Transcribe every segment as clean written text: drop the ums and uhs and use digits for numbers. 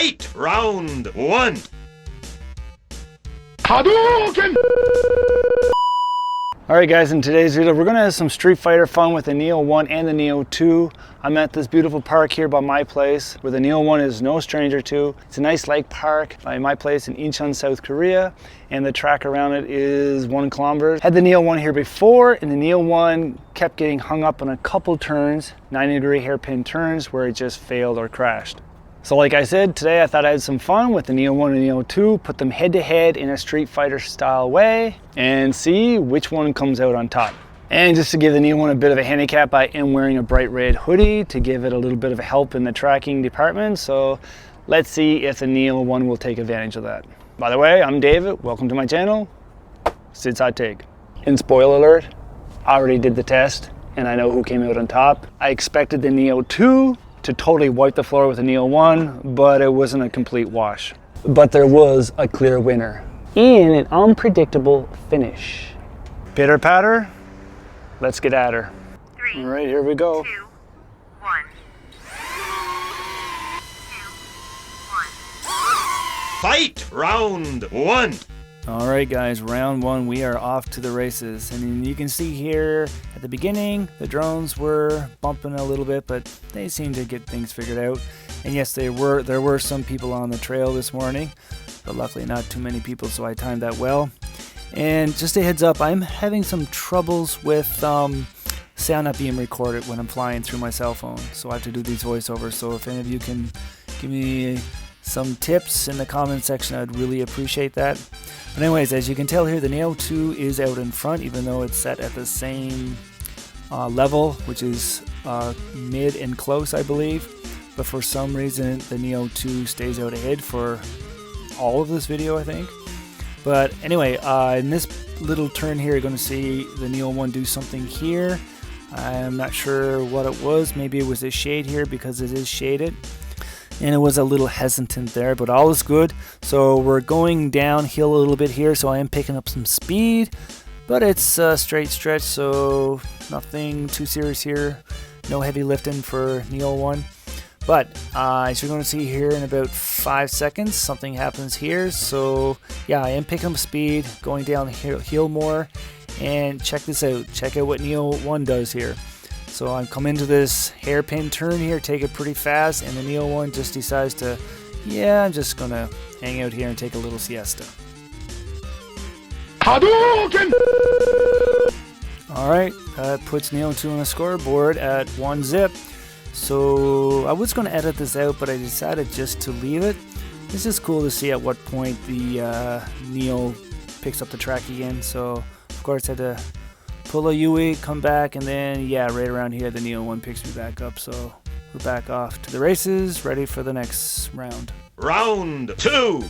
Fight! Round one! Hadouken! Alright guys, in today's video we're going to have some Street Fighter fun with the Neo 1 and the Neo 2. I'm at this beautiful park here by my place where the Neo 1 is no stranger to. It's a nice lake park by my place in Incheon, South Korea, and the track around it is 1 kilometer. Had the Neo 1 here before, and the Neo 1 kept getting hung up on a couple turns, 90-degree hairpin turns, where it just failed or crashed. So like I said, today I thought I had some fun with the Neo 1 and Neo 2, put them head to head in a Street Fighter style way and see which one comes out on top. And just to give the Neo 1 a bit of a handicap, I am wearing a bright red hoodie to give it a little bit of help in the tracking department. So let's see if the Neo 1 will take advantage of that. By the way, I'm David, welcome to my channel, Sid's Hot Take. And spoiler alert, I already did the test and I know who came out on top. I expected the Neo 2 to totally wipe the floor with the Neo 1, but it wasn't a complete wash. But there was a clear winner in an unpredictable finish. Pitter patter, let's get at her. 3, All right, here we go. 2, 1. 2, 1. Fight! Round one! All right guys, round one, we are off to the races. And you can see here at the beginning, the drones were bumping a little bit, but they seemed to get things figured out. And yes, there were some people on the trail this morning, but luckily not too many people, so I timed that well. And just a heads up, I'm having some troubles with sound not being recorded when I'm flying through my cell phone. So I have to do these voiceovers, so if any of you can give me some tips in the comment section, I'd really appreciate that. But anyways, as you can tell here, the Neo 2 is out in front, even though it's set at the same level, which is mid and close, I believe. But for some reason, the Neo 2 stays out ahead for all of this video, I think. But anyway, in this little turn here, you're going to see the Neo 1 do something here. I'm not sure what it was. Maybe it was a shade here because it is shaded. And it was a little hesitant there, but all is good. So we're going downhill a little bit here, so I am picking up some speed, but it's a straight stretch, so nothing too serious here. No heavy lifting for Neo 1. But as you're going to see here in about 5 seconds, something happens here. So yeah, I am picking up speed, going downhill more, and check this out. Check out what Neo 1 does here. So I'm coming into this hairpin turn here, take it pretty fast, and the Neo 1 just decides to, yeah, I'm just gonna hang out here and take a little siesta. Hadouken! Alright, that puts Neo 2 on the scoreboard at 1 zip. So I was gonna edit this out, but I decided just to leave it. It's just cool to see at what point the Neo picks up the track again. So of course I had to pull a Yui, come back, and then yeah, right around here the Neo 1 picks me back up. So we're back off to the races, ready for the next round. Round two!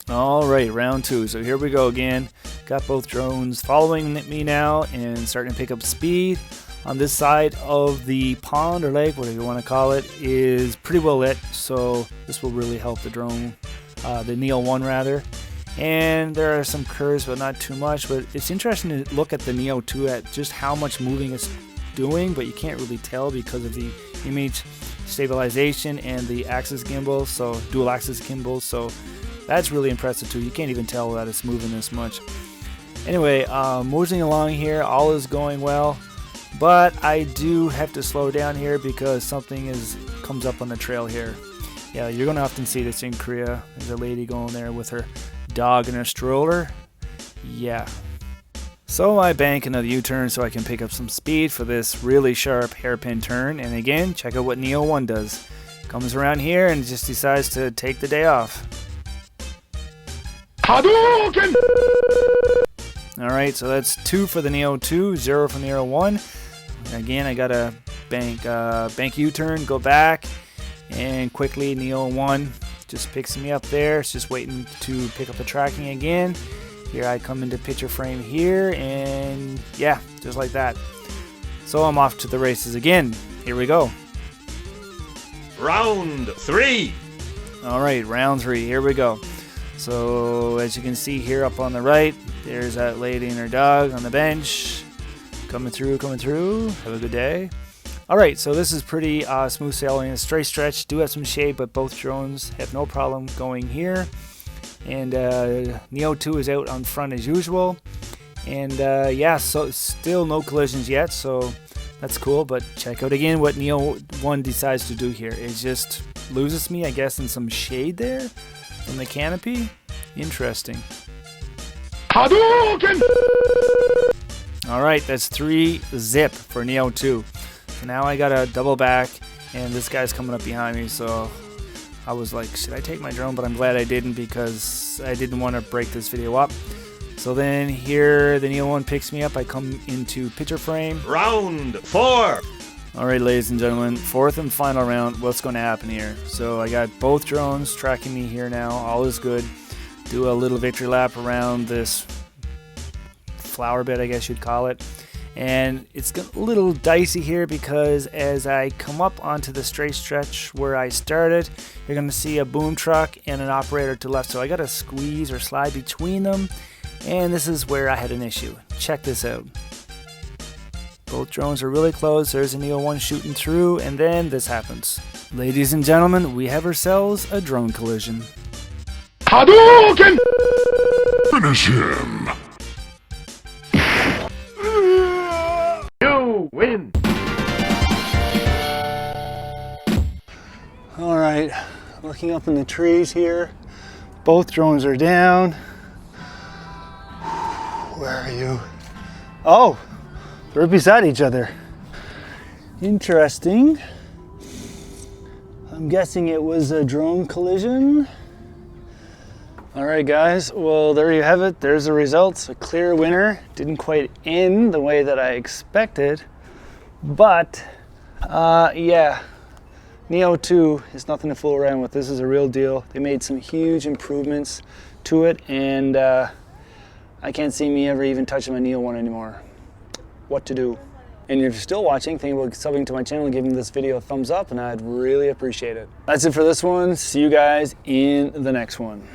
Alright, round 2. So here we go again. Got both drones following me now and starting to pick up speed. On this side of the pond or lake, whatever you want to call it, is pretty well lit. So this will really help the drone, the Neo 1 rather. And there are some curves, but not too much. But it's interesting to look at the Neo 2 at just how much moving it's doing, but you can't really tell because of the image stabilization and the axis gimbal, so dual axis gimbal. So that's really impressive too. You can't even tell that it's moving this much. Anyway, moving along here, all is going well, but I do have to slow down here because something comes up on the trail here. Yeah, you're gonna often see this in Korea. There's a lady going there with her dog in a stroller. Yeah. So I bank another U-turn so I can pick up some speed for this really sharp hairpin turn. And again, check out what Neo 1 does. Comes around here and just decides to take the day off. Hadouken! Alright, so that's 2 for the Neo 2, 0 for the Neo 1. Again, I gotta bank U-turn, go back, and quickly Neo 1 just picks me up there. It's just waiting to pick up the tracking again. Here I come into picture frame here, and yeah, just like that. So I'm off to the races again. Here we go. Round three! Alright, round 3, here we go. So as you can see here up on the right, there's that lady and her dog on the bench. Coming through. Have a good day. Alright, so this is pretty smooth sailing. A straight stretch, do have some shade, but both drones have no problem going here. And Neo 2 is out on front as usual. And yeah, so still no collisions yet, so that's cool. But check out again what Neo 1 decides to do here. It just loses me, I guess, in some shade there from the canopy. Interesting. Hadouken! Alright, that's 3 zip for Neo 2. So now I gotta double back, and this guy's coming up behind me, so I was like, should I take my drone? But I'm glad I didn't, because I didn't want to break this video up. So then here, the Neo 1 picks me up. I come into picture frame. Round 4. Alright, ladies and gentlemen, fourth and final round. What's going to happen here? So I got both drones tracking me here now. All is good. Do a little victory lap around this flower bed, I guess you'd call it. And it's a little dicey here because as I come up onto the straight stretch where I started, you're going to see a boom truck and an operator to the left. So I got to squeeze or slide between them. And this is where I had an issue. Check this out. Both drones are really close. There's a Neo 1 shooting through, and then this happens. Ladies and gentlemen, we have ourselves a drone collision. Hadouken! Finish him! You win. Alright, looking up in the trees here. Both drones are down. Where are you? Oh, they're beside each other. Interesting. I'm guessing it was a drone collision. Alright guys, well there you have it. There's the results. A clear winner. Didn't quite end the way that I expected. But, yeah. Neo 2 is nothing to fool around with. This is a real deal. They made some huge improvements to it, and I can't see me ever even touching my Neo 1 anymore. What to do? And if you're still watching, think about subbing to my channel and giving this video a thumbs up, and I'd really appreciate it. That's it for this one. See you guys in the next one.